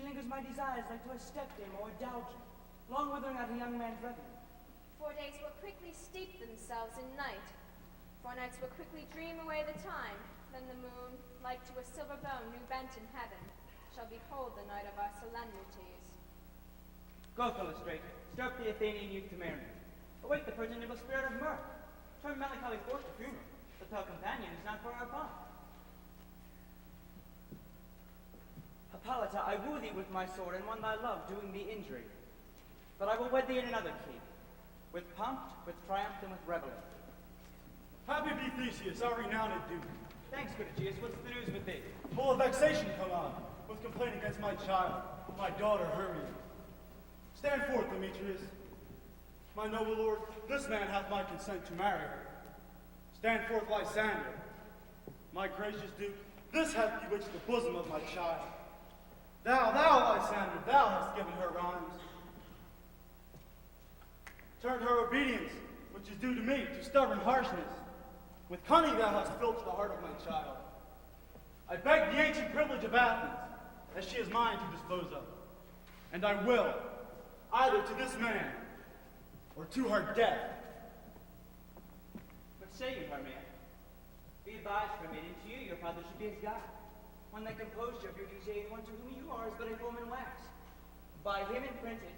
she lingers my desires like to a stepdame or a dowager, long withering out a young man's revenue. 4 days will quickly steep themselves in night. 4 nights will quickly dream away the time. Then the moon, like to a silver bone new bent in heaven, shall behold the night of our solemnities. Go, illustrate. Stir up the Athenian youth to merriment. Awake the progenital spirit of mirth. Turn melancholy forth to humor. The pale companion is not for our fun. Hippolyta, I woo thee with my sword, and one thy love, doing thee injury. But I will wed thee in another key, with pomp, with triumph, and with revelry. Happy be Theseus, our renowned Duke. Thanks, good Aegeus. What's the news with thee? Full of vexation come on, with complaint against my child, my daughter Hermia. Stand forth, Demetrius. My noble lord, this man hath my consent to marry her. Stand forth, Lysander. My gracious Duke, this hath bewitched the bosom of my child. Thou, Lysander, thou hast given her rhymes. Turned her obedience, which is due to me, to stubborn harshness. With cunning thou hast filched the heart of my child. I beg the ancient privilege of Athens, as she is mine to dispose of. And I will, either to this man, or to her death. What say you, Hermia? Be advised, Hermia, to you your father should be his guide. One that composed your beauties, yea, and one to whom you are is but a foam in wax. By him imprinted,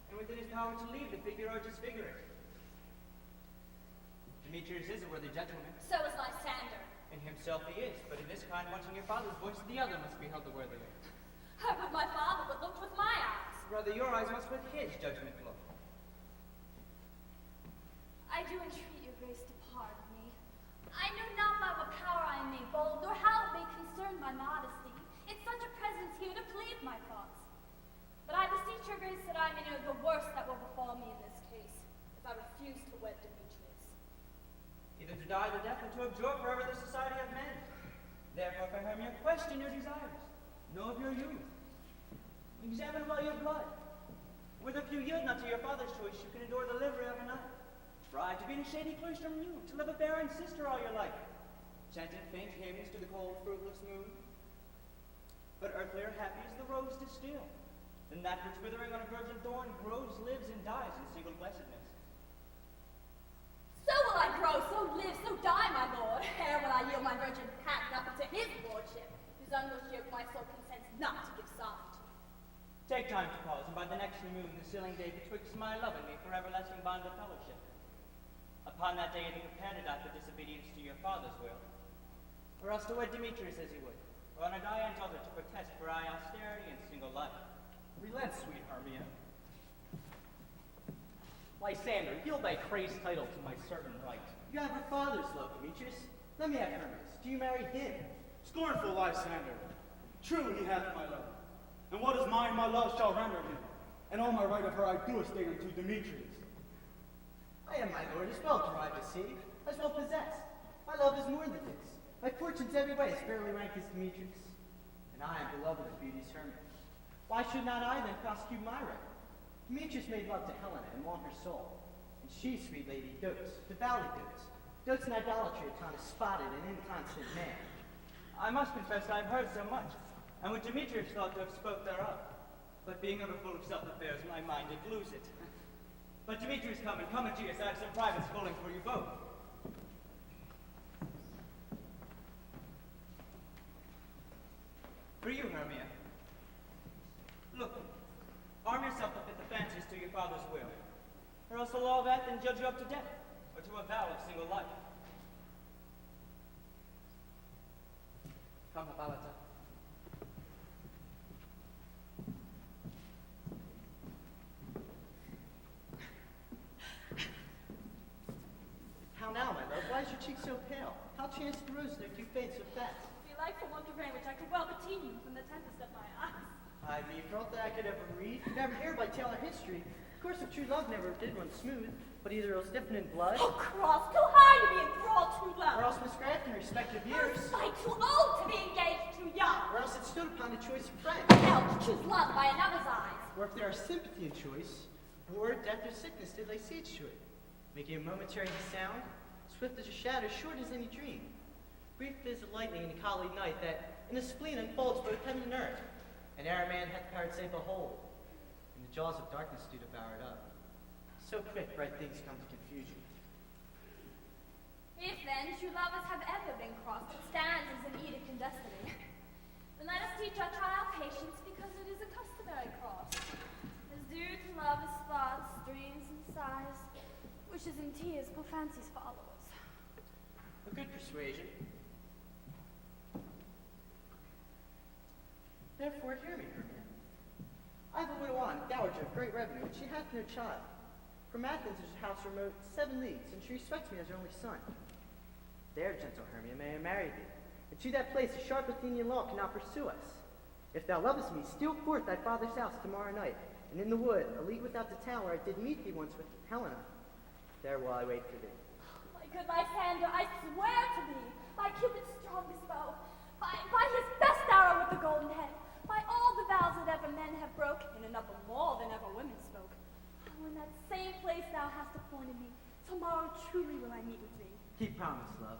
and within his power to leave the figure or disfigure it. Demetrius is a worthy gentleman. So is Lysander. In himself he is, but in this kind, wanting your father's voice, the other must be held the worthier. I would my father would look with my eyes. Rather, your eyes must with his judgment look. I do entreat your grace to pardon me. I know not by what power I am made bold, nor how it may concern my modesty. It's such a presence here to plead my cause. But I beseech your grace that I may know the worst that will befall me in this case, if I refuse to wed Demetrius. Either to die the death or to abjure forever the society of men. Therefore, fair Hermia, question your desires. Know of your youth. Examine well your blood. Whether if you yield not to your father's choice, you can endure the livery of a knight. Try to be in a shady cloister mute, to live a barren sister all your life. Chanting faint hymns to the cold, fruitless moon. But earthlier happy is the rose to still, than that which withering on a virgin thorn grows, lives, and dies in single blessedness. So will I grow, so live, so die, my lord. Ere will I yield my virgin patent up unto his lordship, whose unwished yoke my soul consents not to give soft. Take time to pause, and by the next new moon, the sealing day betwixt my love and me for everlasting bond of fellowship. Upon that day, either prepare to die for disobedience to your father's will, or else to wed Demetrius as he would, or on a Dian's altar to protest for I austerity and single life. Relent, sweet Hermia. Lysander, yield thy praised title to my certain right. You have her father's love, Demetrius. Let me have Hermes. Do you marry him? Scornful Lysander, truly he hath my love. And what is mine, my love shall render him. And all my right of her I do estate unto Demetrius. I am, my lord, as well derived as saved, as well possessed. My love is more than this. My fortunes every way as fairly rank as Demetrius. And I am beloved of beauty's hermit. Why should not I then prosecute my right? Demetrius made love to Helena and won her soul. And she, sweet lady, dotes, devoutly dotes in idolatry upon a spotted and inconstant man. I must confess I have heard so much, and what Demetrius thought to have spoke thereof. But being ever full of self-affairs, my mind did lose it. But Demetrius, come, Aegeus, I have some private schooling for you both. For you, Hermia. Look, arm yourself to fit the fancies to your father's will, or else the law of Athens judge you up to death, or to a vow of single life. Come, Hippolyta. How now, my love? Why is your cheek so pale? How chanced the rose their two faints so fast? Delightful want of rain which I could well beteem from the tempest of my eyes. I bethought that I could ever read, never hear by tale or history. Of course, of true love never did run smooth, but either it was stiffened in blood, Oh, cross, too high to be enthralled too or low. else misgrafted in respect of years, Sight too old to be engaged too young. or else it stood upon the choice of friends. Hell to choose love by another's eyes. Or if there are sympathy in choice, war, death, or sickness did lay siege to it, making it momentary as sound, swift as a shadow, short as any dream. Brief as the lightning in the collie night that in the spleen unfolds both heaven and earth. And ere a man hath power to say, behold, and the jaws of darkness do devour it up. So quick bright things come to confusion. If then true lovers have ever been crossed, it stands as an edict in destiny. Then let us teach our child patience, because it is a customary cross. As due to lovers' thoughts, dreams, and sighs, wishes and tears, poor fancy's followers. A good persuasion. Therefore hear me, Hermia. I have a widow aunt, dowager of great revenue, and she hath no child. From Athens is her house remote 7 leagues, and she respects me as her only son. There, gentle Hermia, may I marry thee, and to that place a sharp Athenian law cannot pursue us. If thou lovest me, steal forth thy father's house tomorrow night, and in the wood, a league without the town where I did meet thee once with Helena. There will I wait for thee. My good Lysander, I swear to thee, by Cupid's strongest bow, by his best arrow with the golden head, by all the vows that ever men have broke, and enough of more than ever women spoke. Oh, in that same place thou hast appointed me, tomorrow truly will I meet with thee. Keep promise, love.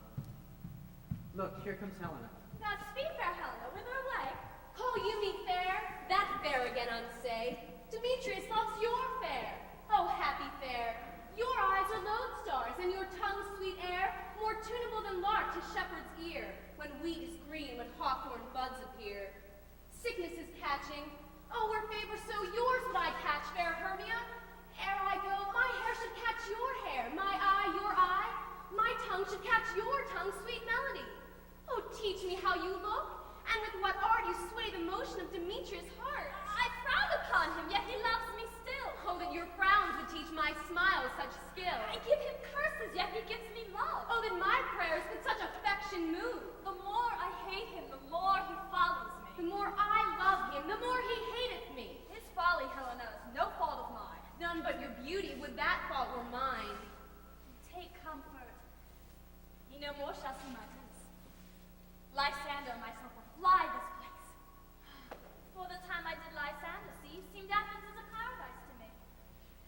Look, here comes Helena. Now speak, fair Helena, whither away? Call you me fair? That fair again unsay. Demetrius loves your fair. Oh, happy fair. Your eyes are lodestars, and your tongue's sweet air, more tunable than lark to shepherd's ear, when wheat is green, when hawthorn buds appear. Sickness is catching. Oh, were favor so yours would I catch, fair Hermia. Ere I go, my hair should catch your hair, my eye your eye. My tongue should catch your tongue's sweet melody. Oh, teach me how you look, and with what art you sway the motion of Demetrius' heart. I frown upon him, yet he loves me still. Oh, that your frowns would teach my smile such skill. I give him curses, yet he gives me love. Oh, that my prayers could such affection move. The more I hate him, the more he follows me. The more I love him, the more he hateth me. His folly, Helena, is no fault of mine. None but your beauty would that fault were mine. Take comfort. Ye no more shall see my face. Lysander and myself will fly this place. For the time I did Lysander see, seemed Athens as a paradise to me.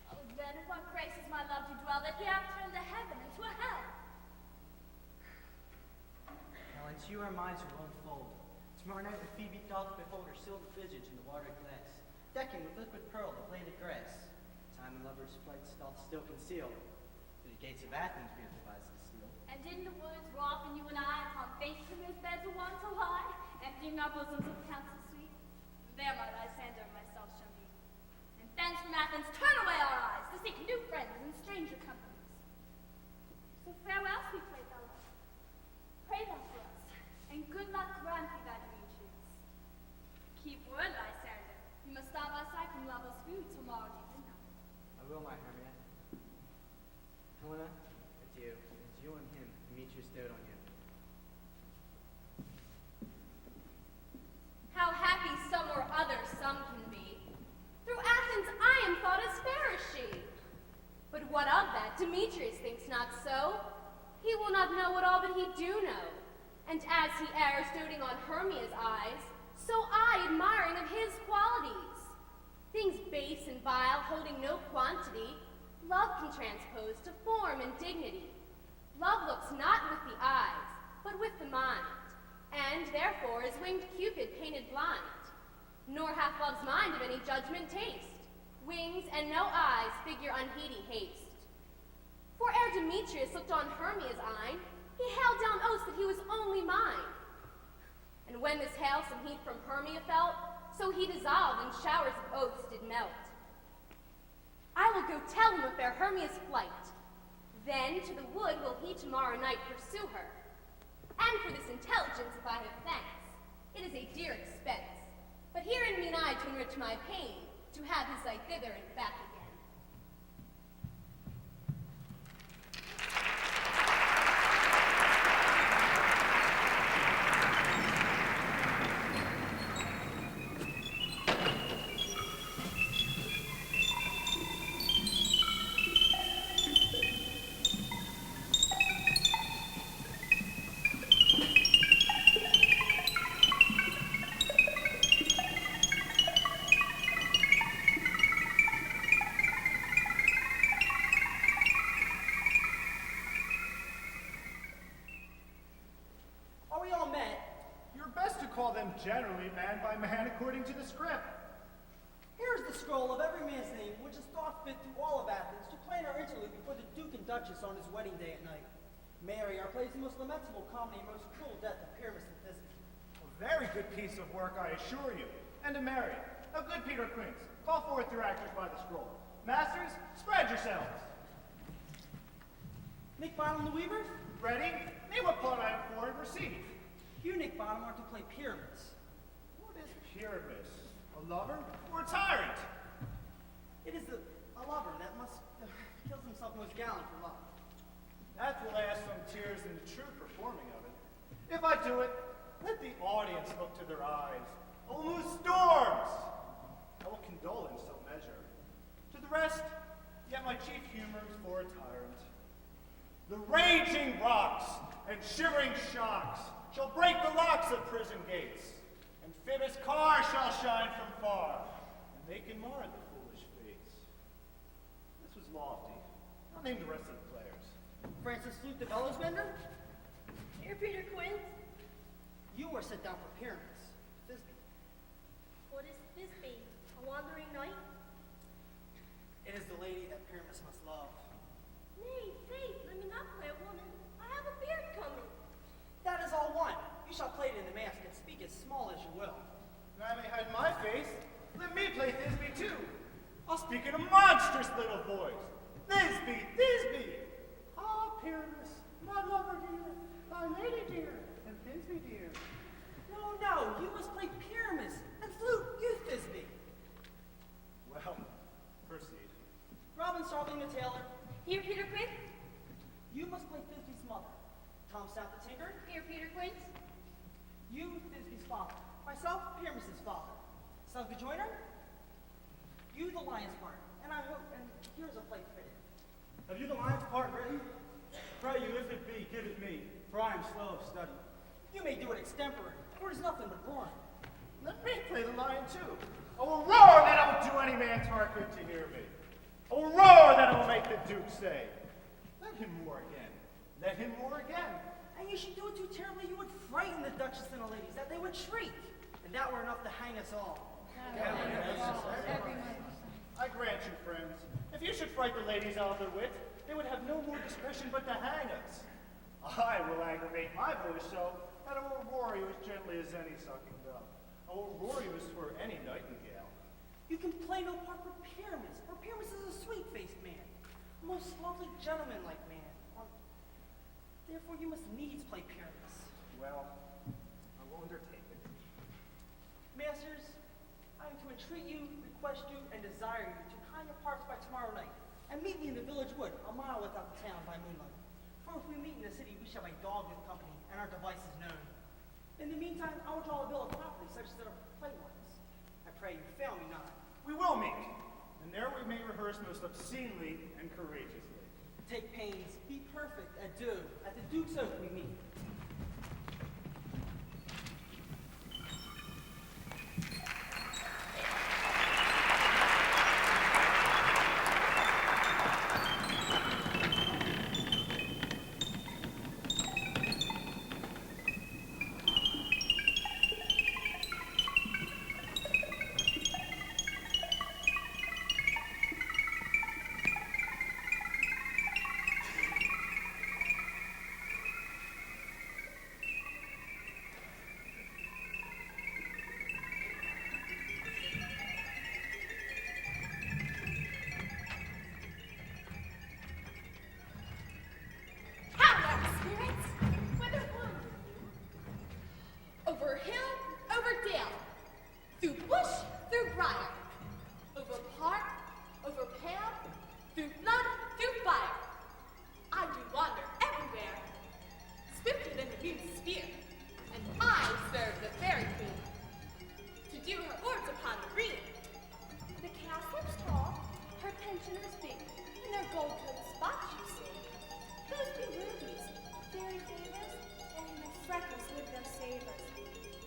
Oh, then what graces my love to dwell, that he hath turned a heaven into a hell. Helen, to you our minds will unfold. Tomorrow night when Phoebe doth behold her silver visage in the watered glass, decking with liquid pearl the bladed grass, time and lover's flights doth still conceal. To the gates of Athens we have devised to steal. And in the woods where often you and I upon faint women's beds will want to lie, emptying our bosoms of counsel sweet, there my Lysander and myself shall meet. And thence from Athens turn away our eyes to seek new friends and stranger companies. So farewell, sweet playfellow. Pray thou for us, and good luck grant thee thy Demetrius. Keep word, Lysander. You must stop outside from lovers' food tomorrow deep midnight. I will, my Hermia. Helena, adieu. As you and him, Demetrius dote on you. How happy some or other some can be. Through Athens I am thought as fair as she. But what of that? Demetrius thinks not so. He will not know what all that he do know. And as he errs doting on Hermia's eyes, so I admiring of his qualities. Things base and vile, holding no quantity, love can transpose to form and dignity. Love looks not with the eyes, but with the mind, and therefore is winged Cupid painted blind. Nor hath love's mind of any judgment taste, wings and no eyes figure unheedy haste. For ere Demetrius looked on Hermia's eyne, he hailed down oaths that he was only mine. And when this hail some heat from Hermia felt, so he dissolved and showers of oaths did melt. I will go tell him of fair Hermia's flight. Then to the wood will he tomorrow night pursue her. And for this intelligence, if I have thanks, it is a dear expense. But herein mean I to enrich my pain, to have his sight thither and back again. call them generally man by man according to the script. Here is the scroll of every man's name, which is thought fit through all of Athens to plan our interlude before the Duke and Duchess on his wedding day at night. Mary, our plays the most lamentable comedy and most cruel death of Pyramus and Thisbe. A very good piece of work, I assure you. And to Mary. Now, good Peter Quince, call forth your actors by the scroll. Masters, spread yourselves. Nick Bottom the Weaver? Ready? Name what plot I have for and receive. You, Nick Bottom, are to play Pyramus. What is Pyramus? A lover or a tyrant? It is a lover that kills himself most gallant for love. That will add some tears in the true performing of it. If I do it, let the audience look to their eyes. I will lose storms. I will condole in some measure. To the rest, yet my chief humor is for a tyrant. The raging rocks and shivering shocks shall break the locks of prison gates, and Phoebus' car shall shine from far, and they can mar the foolish fates. This was lofty. I'll name the rest of the players. Francis Flute the bellows bender? Here, Peter Quince. You are set down for Pyramus. Thisbe. What is Thisbe? A wandering knight? It is the lady that Pyramus must love. Nay, faith, let me not play a woman. I have a beard coming. That is all one. You shall play it in the mask and speak as small as you will. And I may hide my face. Let me play Thisbe too. I'll speak in a monstrous little voice. Thisbe, Thisbe. Ah, Pyramus, my lover dear, my lady dear, and Thisbe dear. No, you must play Pyramus, and Flute, you Thisbe. Well, proceed. Robin Starveling the tailor, Here, Peter Quince. you must play Thisbe's mother. Tom Stout the tinker, Here, Peter Quince. you Thisbe's father. Myself, Pyramus's father. Self the joiner, you the lion's part. And here's a play fitted. Have you the lion's part written? Pray you, if it be, give it me, for I am slow of study. You may do it extempore, for it is nothing but roaring. Let me play the lion too. I will roar that I will do any man's heart good to hear me. I will roar that I will make the Duke say, let him roar again. Let him roar again. And you should do it too terribly, you would frighten the Duchess and the ladies, that they would shriek. And that were enough to hang us all. I grant you, friends, if you should fright the ladies out of their wit, they would have no more discretion but to hang us. I will aggravate my voice so that I will roar you as gently as any sucking dove. I will roar you as twere any nightingale. You can play no part for Pyramus, for Pyramus is a sweet-faced man, a most lovely gentleman-like man. Therefore, you must needs play Pyramus. Well, I will undertake it. Masters, I am to entreat you, request you, and desire you to kind your parts by tomorrow night, and meet me in the village wood, a mile without the town by moonlight. For if we meet in the city, we shall be dogged with company, and our devices known. In the meantime, I will draw a bill of property such that our play wants. I pray you fail me not. We will meet, and there we may rehearse most obscenely and courageously. Take pains, be perfect, adieu. At the Duke's Oak we meet.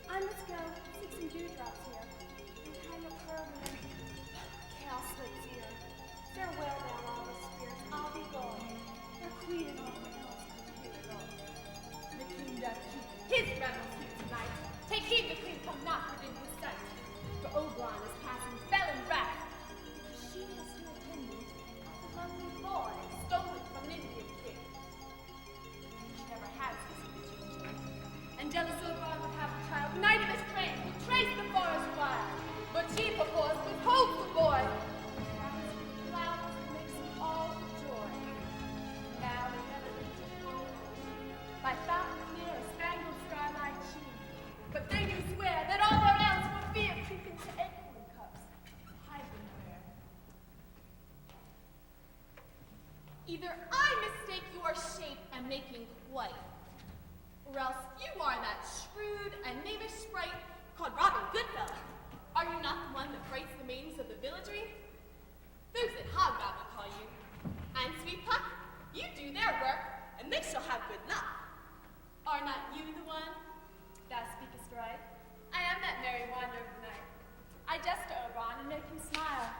I must go seek some dewdrops here and hang a pearl in jealous Oberon would have a child, the night of his train will trace the forest wild. But she perforce withholds the boy. Flowers mix all the joy. Now the elevated gold, by fountains near a spangled starlight sheen. But they do swear that all their elves for fear creep into acorn cups, hide them there. Either I mistake your shape and making quite, or else you are that shrewd and knavish sprite called Robin Goodfellow. Are you not the one that frights the maidens of the villagery? Those that hobgoblin call you. And sweet Puck, you do their work, and they shall have good luck. Are not you the one? Thou speakest right. I am that merry wanderer of the night. I jest to Oberon and make him smile.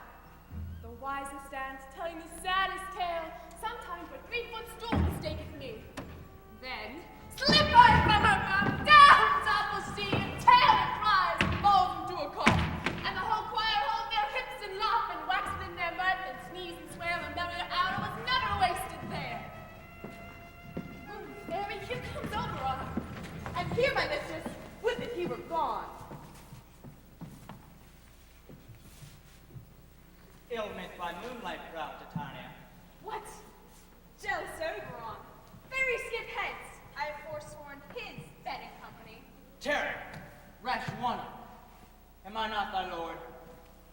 The wisest dance, telling the saddest tale, sometimes a 3-foot stool mistaketh me. Then, slip I from her mouth, down awful sea, and tail and cries, falls into a cough. And the whole choir hold their hips and laugh, and wax in their mirth, and sneeze and swear, and merry hour was never wasted there. Fairy, here comes Oberon. And here, my mistress, would that he were gone. Ill meant by moonlight, proud Titania. What? Jealous Oberon. Fairy skip hence. I have forsworn his bed and company. Terror, rash one. Am I not thy lord?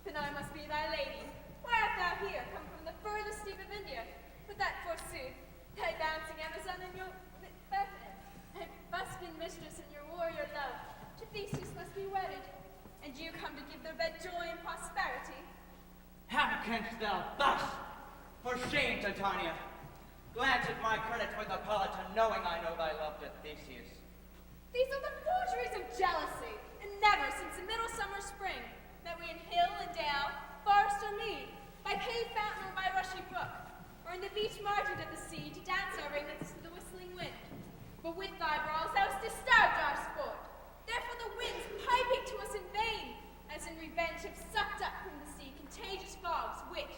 Then I must be thy lady. Why art thou here, come from the furthest deep of India? But that, forsooth, thy bouncing Amazon and your buskin mistress and your warrior love, to Theseus must be wedded. And you come to give their bed joy and prosperity. How canst thou thus? For shame, Titania. Glance at my credit with Apollo, knowing I know thy love to Theseus. These are the forgeries of jealousy, and never since the middle summer spring, that we in hill and dale, forest or mead, by cave fountain or by rushy brook, or in the beach margin of the sea, to dance our ringlets to the whistling wind. But with thy brawls thou hast disturbed our sport. Therefore the winds, piping to us in vain, as in revenge have sucked up from the sea contagious fogs, which,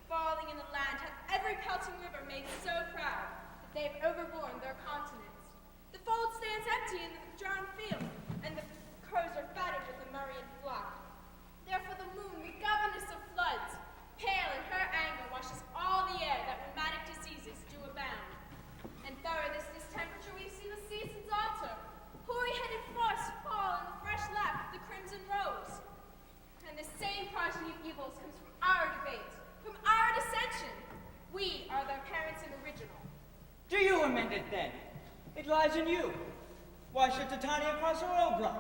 falling in the land, have every pelting river made so proud that they have overborne their continents. The fold stands empty in the drawn field, and the crows are fatted with the Murrian flock. Therefore the moon, the governess of floods, pale in her anger, washes all the air that rheumatic diseases do abound. And thorough this distemperature we see the seasons alter, hoary-headed frosts fall in the fresh lap of the crimson rose. And the same progeny of evils comes from our debate, from our dissension. We are their parents in original. Do you amend it then? It lies in you. Why should Titania cross her Oberon?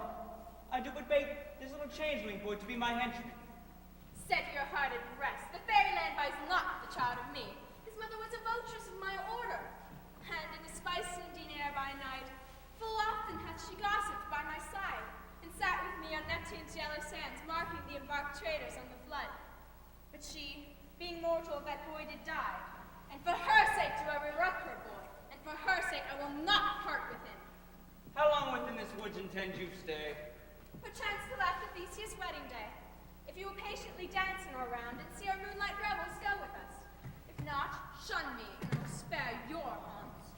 I do but beg this little changeling boy to be my henchman. Set your heart at rest. The fairyland buys not the child of me. His mother was a votress of my order. And in the spice Indian air by night, full often hath she gossiped by my side, and sat with me on Neptune's yellow sands, marking the embarked traders on the flood. But she, being mortal, that boy did die. And for her sake do I reruck her boy, and for her sake I will not part with him. How long within this woods intend you stay? Perchance till after Theseus' wedding day. If you will patiently dance in our round and see our moonlight revels, go with us. If not, shun me, and I will spare your haunts.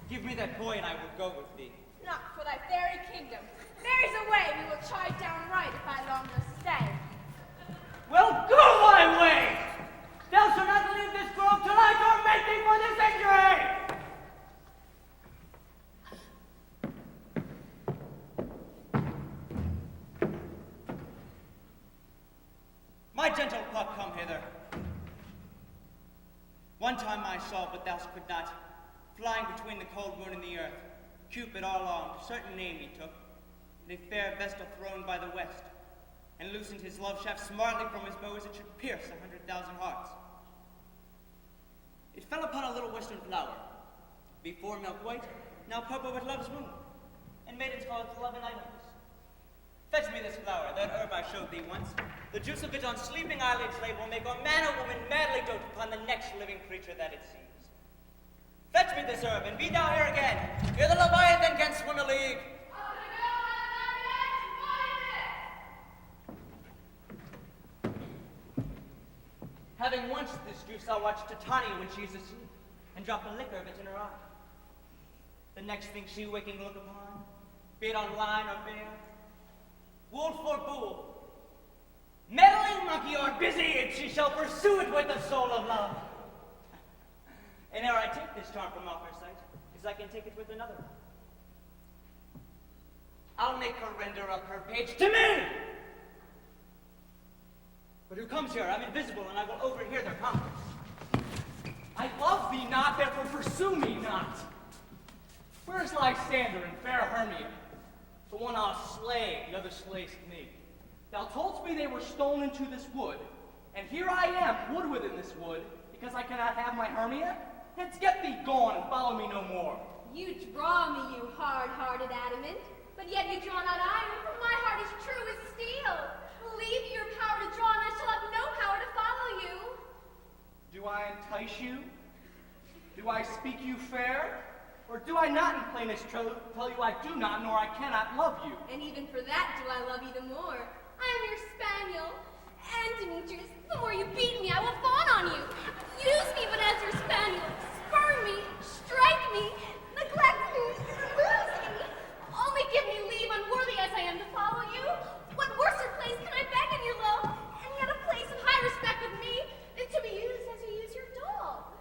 Give me that boy, and I will go with thee. Not for thy fairy kingdom. Fairies away, we will chide down right if I longer stay. Well, go thy way! Thou shalt not leave this grove till I torment thee for this injury! My gentle pup, come hither. One time I saw, but thou could not, flying between the cold moon and the earth, Cupid all along, certain name he took, and a fair vestal throned by the west, and loosened his love shaft smartly from his bow as it should pierce 100,000 hearts. It fell upon a little western flower, before milk white, now purple with love's moon, and maidens call it the love and idleness. Fetch me this flower, that herb I showed thee once. The juice of it on sleeping eyelids lay will make a man or woman madly dote upon the next living creature that it sees. Fetch me this herb, and be thou here again, ere the Leviathan can swim a league. Having once this juice, I'll watch Titania when she's asleep, and drop a liquor of it in her eye. The next thing she waking look upon, be it on lion or bear, wolf or bull, meddling monkey or busy it, she shall pursue it with the soul of love. And ere I take this charm from off her sight, as I can take it with another, I'll make her render up her page to me! But who comes here? I'm invisible, and I will overhear their conference. I love thee not, therefore pursue me not. Where is Lysander and fair Hermia? The one I'll slay, the other slayest me. Thou toldst me they were stolen into this wood, and here I am, wood within this wood, because I cannot have my Hermia? Hence get thee gone and follow me no more. You draw me, you hard-hearted adamant, but yet you draw not iron, for my heart is true as steel. Leave your power to draw, and I shall have no power to follow you. Do I entice you? Do I speak you fair? Or do I not in plainest truth tell you I do not nor I cannot love you? And even for that do I love you the more. I am your spaniel. And Demetrius, the more you beat me, I will fawn on you. Use me but as your spaniel. Spurn me, strike me, neglect me, lose me. Only give me leave, unworthy as I am to follow you. What worser place can I beg in your love, and yet a place of high respect with me, than to be used as you use your dog?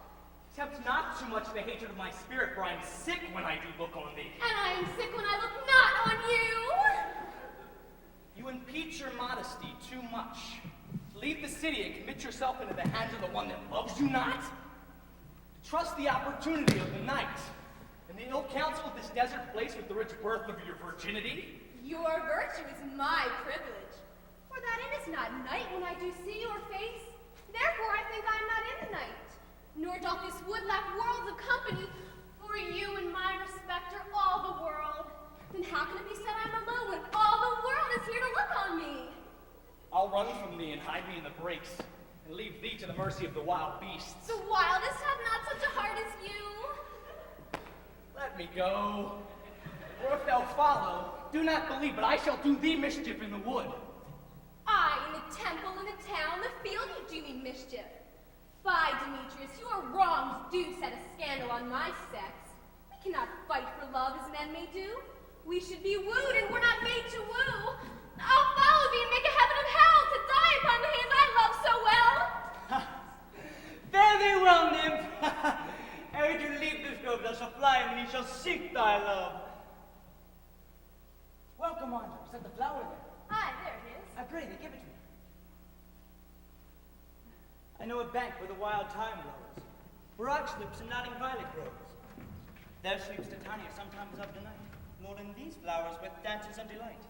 Tempt not too much the hatred of my spirit, for I am sick when I do look on thee. And I am sick when I look not on you. You impeach your modesty too much. Leave the city and commit yourself into the hands of the one that loves you not? Trust the opportunity of the night, and the ill counsel of this desert place with the rich birth of your virginity? Your virtue is my privilege, for that it is not night when I do see your face. Therefore I think I am not in the night, nor doth this wood lack worlds of company, for you and mine respect are all the world. Then how can it be said I am alone when all the world is here to look on me? I'll run from thee and hide me in the brakes, and leave thee to the mercy of the wild beasts. The wildest have not such a heart as you. Let me go. Or if thou follow, do not believe, but I shall do thee mischief in the wood. I, in the temple, in the town, the field, you do me mischief. By Demetrius, your wrongs do set a scandal on my sex. We cannot fight for love as men may do. We should be wooed, and we're not made to woo. I'll follow thee and make a heaven of hell to die upon the hands I love so well. Fare thee well, nymph! Ere you leave this grove, thou shalt fly, and ye shall seek thy love. Welcome, wanderer. Is that the flower there? Aye, there it is. I pray thee, give it to me. I know a bank where the wild thyme blows, where oxlips and nodding violet grows. There sleeps Titania sometimes of the night, molding these flowers with dances and delight.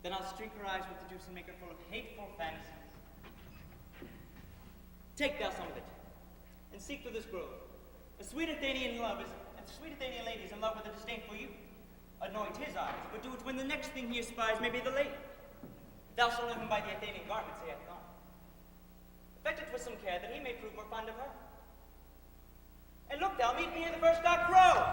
Then I'll streak her eyes with the juice and make her full of hateful fantasies. Take thou some of it, and seek through this grove. A sweet Athenian lady is in love with a disdainful youth. Anoint his eyes, but do it when the next thing he espies may be the lady. Thou shalt know him by the Athenian garment, saith God. Affect it with some care, that he may prove more fond of her. And look, thou meet me ere the first cock crow.